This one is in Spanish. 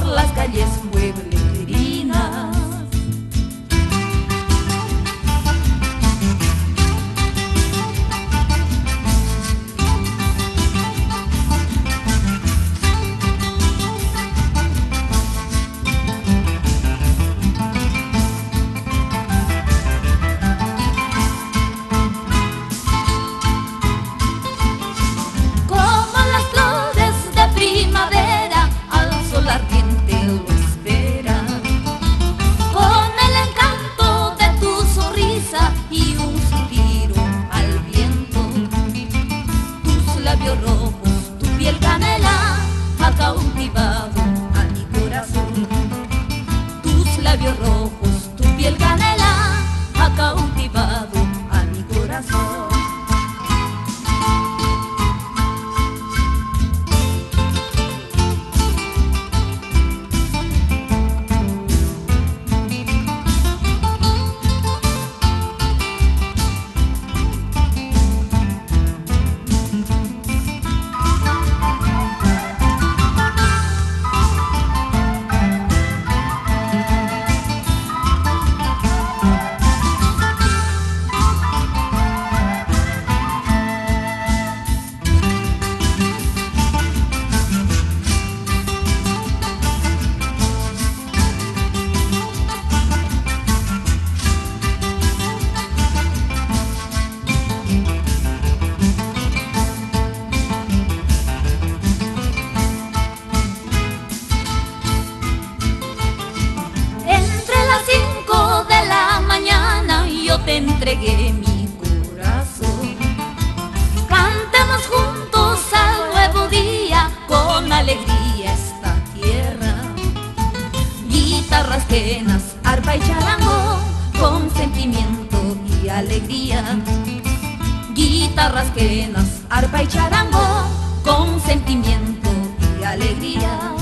por las calles pueblerinas. Rojos, tu piel canela ha cautivado a mi corazón. Tus labios rojos, tu piel canela ha cautivado a mi corazón. Te entregué mi corazón. Cantemos juntos al nuevo día, con alegría esta tierra. Guitarras quenas, arpa y charango, con sentimiento y alegría. Guitarras quenas, arpa y charango, con sentimiento y alegría.